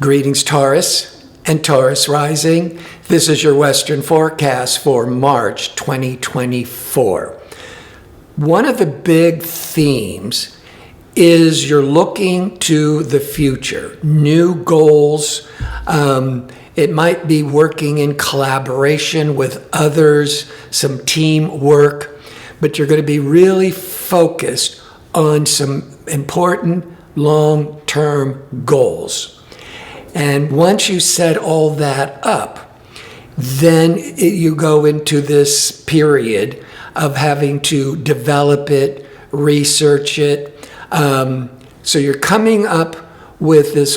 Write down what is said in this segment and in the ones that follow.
Greetings, Taurus and Taurus rising. This is your Western forecast for March 2024. One of the big themes is you're looking to the future, new goals. It might be working in collaboration with others, some teamwork, but you're going to be really focused on some important long-term goals. And once you set all that up, then you go into this period of having to develop it, research it. So you're coming up with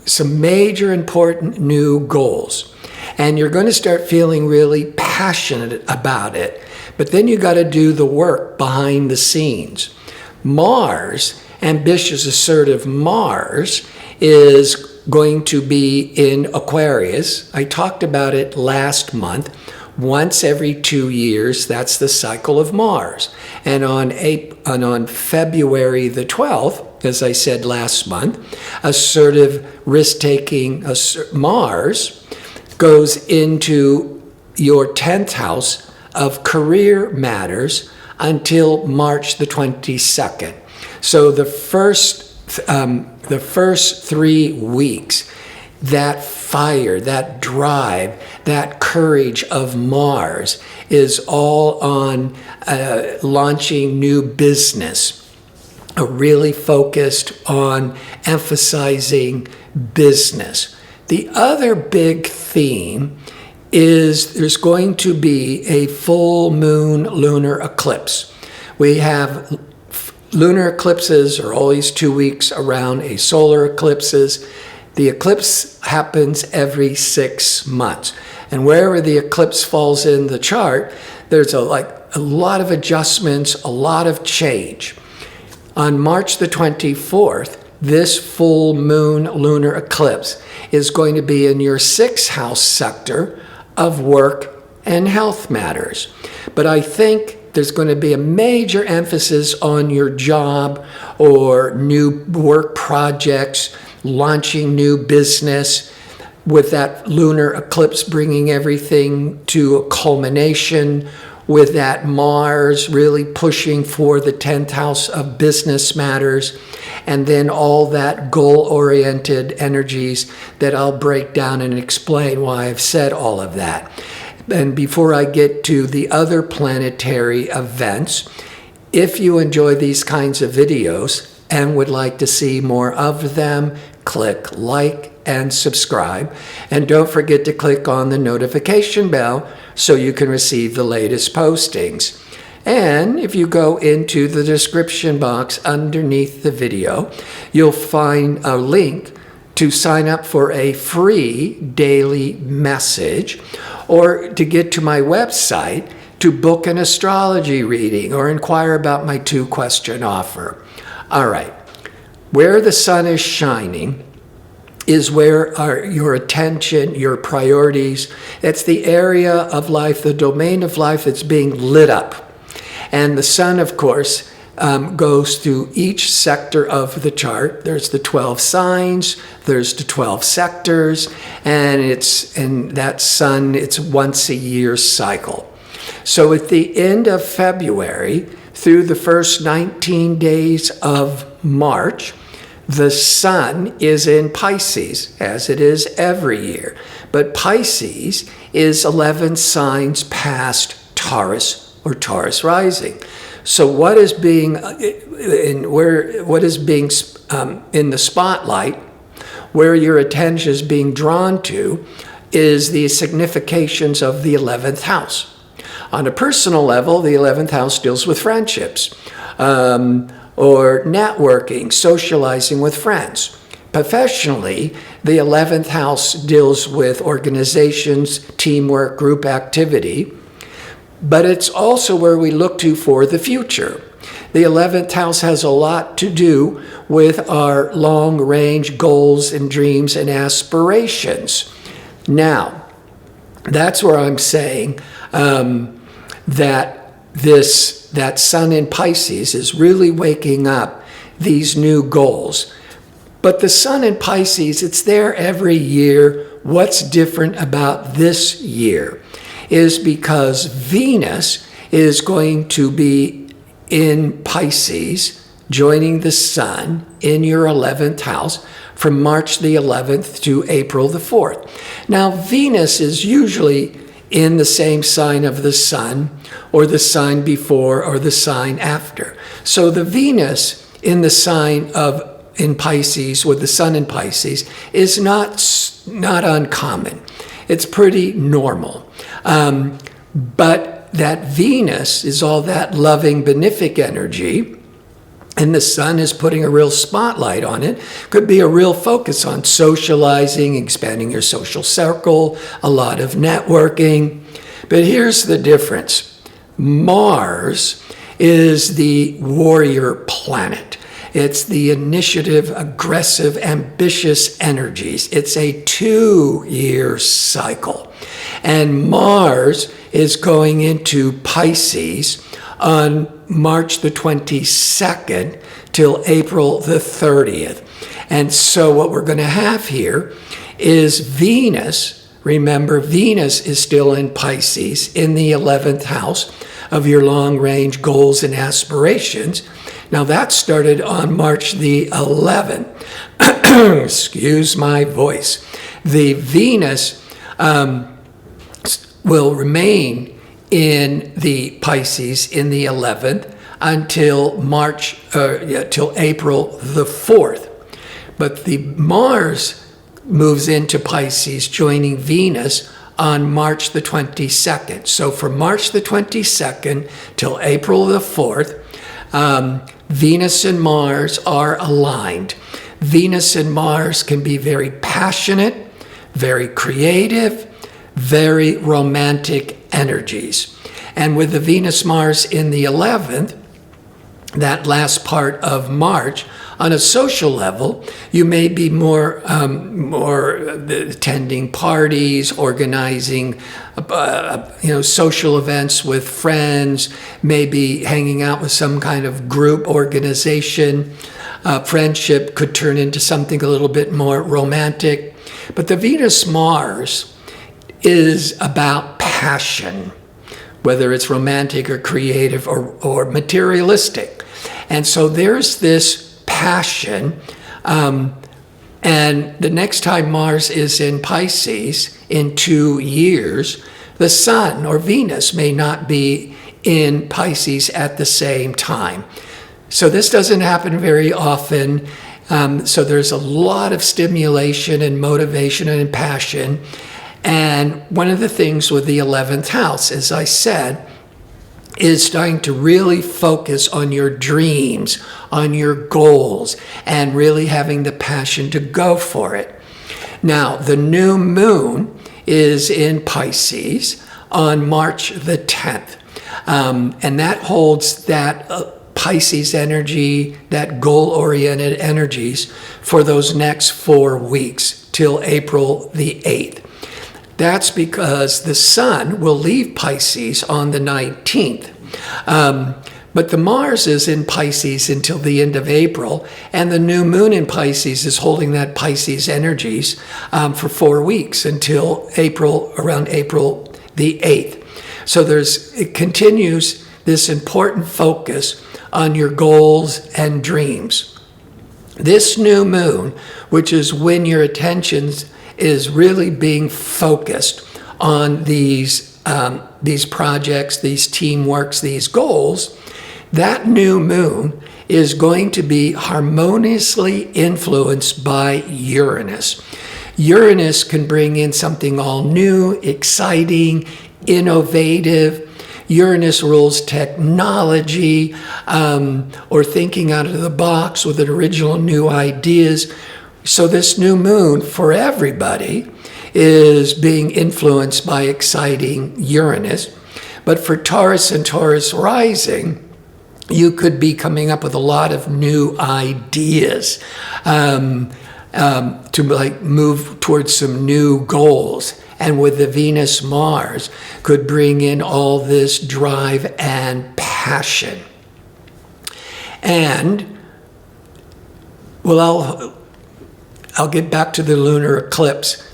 some major important new goals. And you're going to start feeling really passionate about it. But then you got to do the work behind the scenes. Mars, ambitious, assertive Mars, is going to be in Aquarius. I talked about it last month. Once every 2 years, that's the cycle of Mars. And on February the 12th, as I said last month, assertive, risk-taking Mars goes into your 10th house of career matters until March the 22nd. So the first 3 weeks, that fire, that drive, that courage of Mars is all on launching new business, really focused on emphasizing business. The other big theme is there's going to be a full moon lunar eclipse. We have lunar eclipses are always 2 weeks around a solar eclipses. The eclipse happens every 6 months. And wherever the eclipse falls in the chart, there's a lot of adjustments, a lot of change. On March the 24th, this full moon lunar eclipse is going to be in your 6th house sector of work and health matters. But I think there's going to be a major emphasis on your job or new work projects, launching new business, with that lunar eclipse bringing everything to a culmination, with that Mars really pushing for the 10th house of business matters, and then all that goal-oriented energies that I'll break down and explain why I've said all of that. And before I get to the other planetary events, if you enjoy these kinds of videos and would like to see more of them, click like and subscribe. And don't forget to click on the notification bell so you can receive the latest postings. And if you go into the description box underneath the video, you'll find a link to sign up for a free daily message, or to get to my website to book an astrology reading or inquire about my 2-question offer. All right, where the sun is shining is where your attention, your priorities, it's the area of life, the domain of life that's being lit up. And the sun, of course, goes through each sector of the chart. There's the 12 signs, there's the 12 sectors, and that sun, it's once a year cycle. So at the end of February through the first 19 days of March, the sun is in Pisces, as it is every year. But Pisces is 11 signs past Taurus or Taurus rising. So what is being in the spotlight, where your attention is being drawn to, is the significations of the 11th house. On a personal level, the 11th house deals with friendships, or networking, socializing with friends. Professionally, the 11th house deals with organizations, teamwork, group activity. But it's also where we look to for the future. The 11th house has a lot to do with our long-range goals and dreams and aspirations. Now, that's where I'm saying that sun in Pisces is really waking up these new goals. But the sun in Pisces, it's there every year. What's different about this year is because Venus is going to be in Pisces, joining the sun in your 11th house from March the 11th to April the 4th. Now, Venus is usually in the same sign of the sun, or the sign before, or the sign after. So the Venus in the sign in Pisces, with the sun in Pisces, is not uncommon. It's pretty normal. But that Venus is all that loving, benefic energy, and the sun is putting a real spotlight on it. Could be a real focus on socializing, expanding your social circle, a lot of networking. But here's the difference. Mars is the warrior planet. It's the initiative, aggressive, ambitious energies. It's a 2-year cycle. And Mars is going into Pisces on March the 22nd till April the 30th. And so what we're going to have here is Venus. Remember, Venus is still in Pisces in the 11th house of your long-range goals and aspirations. Now that started on March the 11th. Excuse my voice. The Venus will remain in the Pisces in the 11th until till April the 4th. But the Mars moves into Pisces, joining Venus on March the 22nd. So from March the 22nd till April the 4th, Venus and Mars are aligned. Venus and Mars can be very passionate, very creative, very romantic energies. And with the Venus-Mars in the 11th, that last part of March, on a social level, you may be more attending parties, organizing, social events with friends, maybe hanging out with some kind of group organization. Friendship could turn into something a little bit more romantic. But the Venus-Mars is about passion, whether it's romantic or creative or materialistic. And so there's this passion, and the next time Mars is in Pisces in 2 years, the sun or Venus may not be in Pisces at the same time. So this doesn't happen very often. So there's a lot of stimulation and motivation and passion. And one of the things with the 11th house, as I said, is starting to really focus on your dreams, on your goals, and really having the passion to go for it. Now, the new moon is in Pisces on March the 10th. And that holds that Pisces energy, that goal-oriented energies for those next 4 weeks till April the 8th. That's because the sun will leave Pisces on the 19th. But the Mars is in Pisces until the end of April, and the new moon in Pisces is holding that Pisces energies for 4 weeks until around April the 8th. So it continues this important focus on your goals and dreams. This new moon, which is when your attention is really being focused on these projects, these teamworks, these goals, that new moon is going to be harmoniously influenced by Uranus. Uranus can bring in something all new, exciting, innovative. Uranus rules technology, or thinking out of the box with original new ideas. So this new moon for everybody is being influenced by exciting Uranus. But for Taurus and Taurus rising, you could be coming up with a lot of new ideas to move towards some new goals. And with the Venus-Mars, could bring in all this drive and passion. And, I'll get back to the lunar eclipse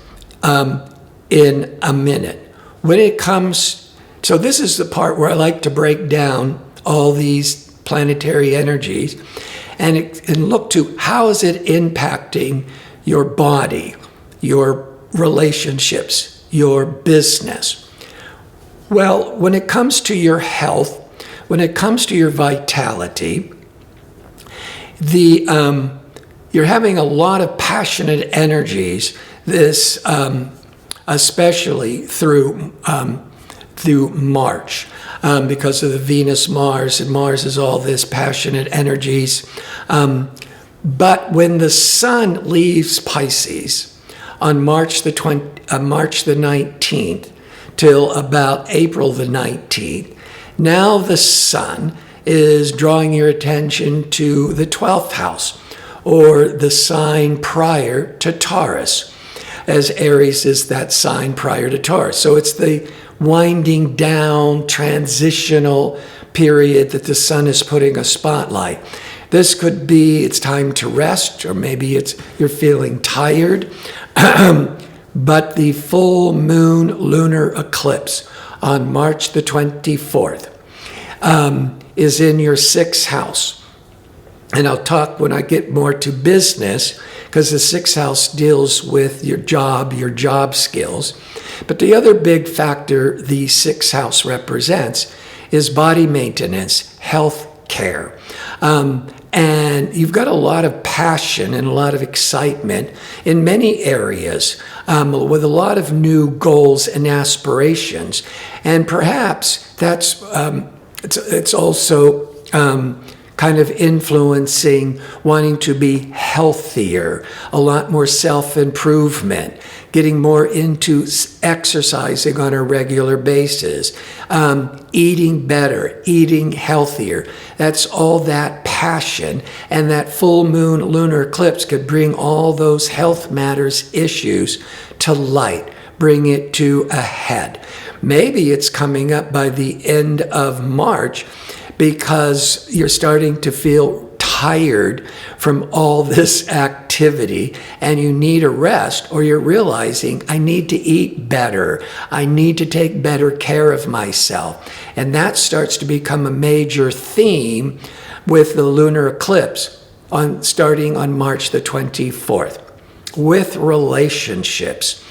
in a minute. When it comes, so this is the part where I like to break down all these planetary energies and look to how is it impacting your body, your relationships, your business. Well, when it comes to your health, when it comes to your vitality, you're having a lot of passionate energies. This, especially through March, because of the Venus Mars, and Mars is all this passionate energies. But when the Sun leaves Pisces on March the 19th till about April the 19th, now the Sun is drawing your attention to the 12th house, or the sign prior to Taurus, as Aries is that sign prior to Taurus. So it's the winding down, transitional period that the Sun is putting a spotlight. This could be it's time to rest, or maybe you're feeling tired. But the full moon lunar eclipse on March the 24th is in your 6th house. And I'll talk when I get more to business, because the 6th house deals with your job skills. But the other big factor the 6th house represents is body maintenance, health care. And you've got a lot of passion and a lot of excitement in many areas, with a lot of new goals and aspirations. And perhaps that's it's also kind of influencing wanting to be healthier, a lot more self-improvement, getting more into exercising on a regular basis, eating better, eating healthier. That's all that passion, and that full moon lunar eclipse could bring all those health matters issues to light, bring it to a head. Maybe it's coming up by the end of March, because you're starting to feel tired from all this activity and you need a rest, or you're realizing I need to eat better, I need to take better care of myself. And that starts to become a major theme with the lunar eclipse starting on March the 24th. With relationships,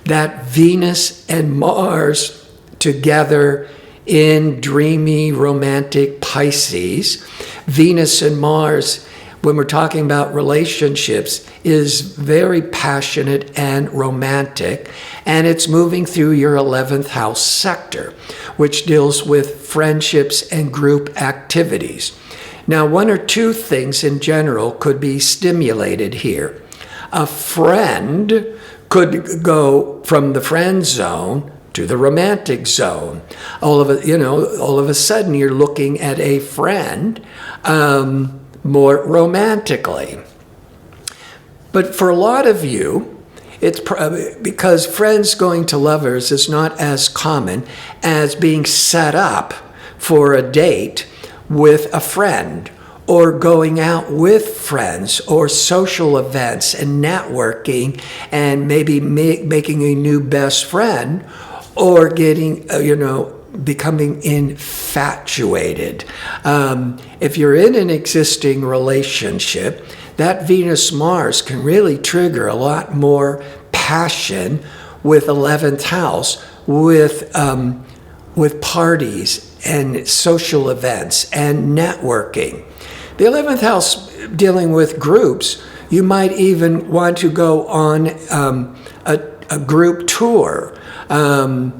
that Venus and Mars together in dreamy, romantic Pisces. Venus and Mars, when we're talking about relationships, is very passionate and romantic, and it's moving through your 11th house sector, which deals with friendships and group activities. Now, one or two things in general could be stimulated here. A friend could go from the friend zone to the romantic zone. All of a sudden you're looking at a friend more romantically. But for a lot of you, it's because friends going to lovers is not as common as being set up for a date with a friend, or going out with friends, or social events and networking, and maybe making a new best friend, or getting, becoming infatuated. If you're in an existing relationship, that Venus-Mars can really trigger a lot more passion with 11th house, with parties and social events and networking. The 11th house dealing with groups, you might even want to go on a group tour. And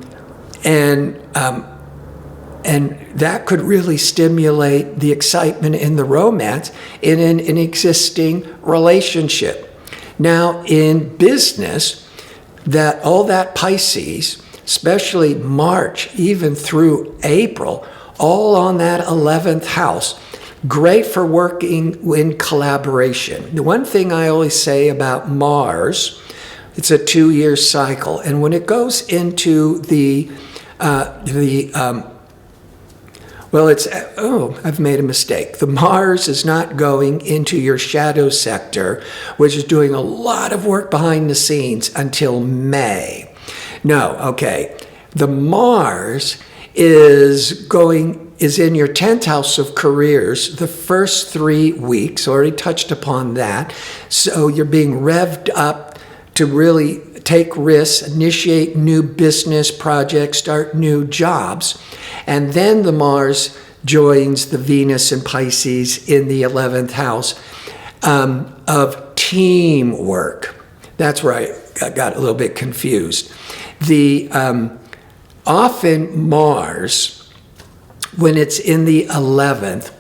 that could really stimulate the excitement in the romance in an existing relationship. Now, in business, that all that Pisces, especially March, even through April, all on that 11th house, great for working in collaboration. The one thing I always say about Mars, it's a 2-year cycle, and when it goes into Well, I've made a mistake. The Mars is not going into your shadow sector, which is doing a lot of work behind the scenes until May. No, okay. The Mars is in your 10th house of careers the first 3 weeks. Already touched upon that. So you're being revved up to really take risks, initiate new business projects, start new jobs. And then the Mars joins the Venus in Pisces in the 11th house of teamwork. That's where I got a little bit confused. Often Mars, when it's in the 11th,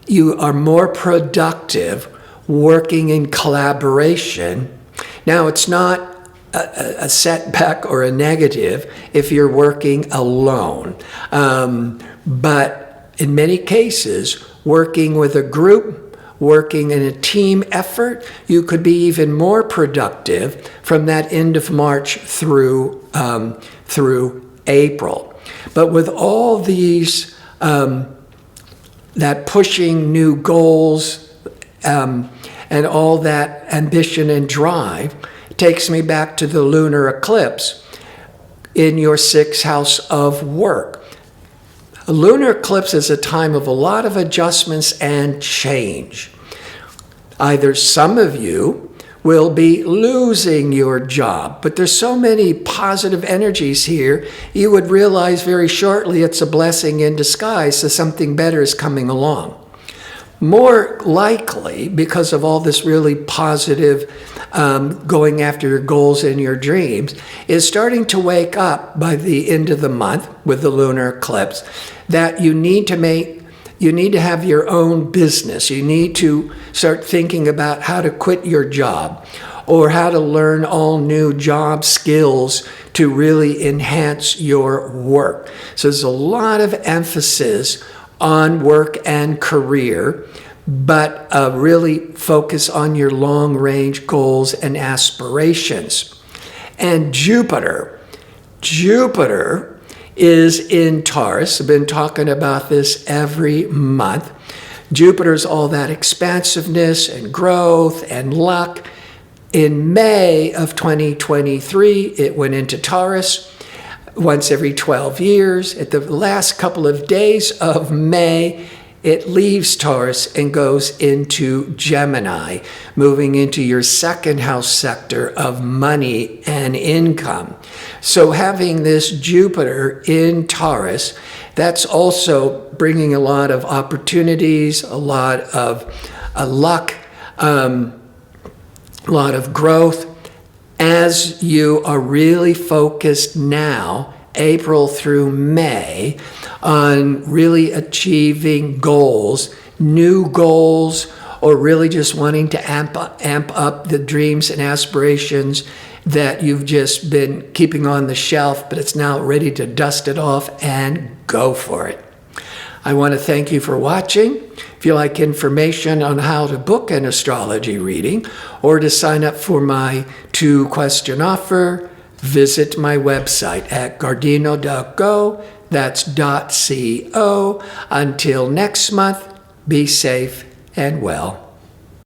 you are more productive working in collaboration. Now, it's not a setback or a negative if you're working alone. But in many cases, working with a group, working in a team effort, you could be even more productive from that end of March through April. But with all these, that pushing new goals and all that ambition and drive, takes me back to the lunar eclipse in your 6th house of work. A lunar eclipse is a time of a lot of adjustments and change. Either some of you will be losing your job, but there's so many positive energies here, you would realize very shortly it's a blessing in disguise, so something better is coming along. More likely, because of all this really positive going after your goals and your dreams, is starting to wake up by the end of the month with the lunar eclipse, that you need to have your own business. You need to start thinking about how to quit your job or how to learn all new job skills to really enhance your work. So there's a lot of emphasis on work and career, but really focus on your long-range goals and aspirations. And Jupiter is in Taurus. I've been talking about this every month. Jupiter's all that expansiveness and growth and luck. In May of 2023, it went into Taurus once every 12 years. At the last couple of days of May, it leaves Taurus and goes into Gemini, moving into your 2nd house sector of money and income. So having this Jupiter in Taurus, that's also bringing a lot of opportunities, a lot of luck, a lot of growth, as you are really focused now, April through May, on really achieving goals, new goals, or really just wanting to amp up the dreams and aspirations that you've just been keeping on the shelf, but it's now ready to dust it off and go for it. I want to thank you for watching. If you like information on how to book an astrology reading or to sign up for my 2-question offer, visit my website at gardino.go. That's .co. Until next month, be safe and well.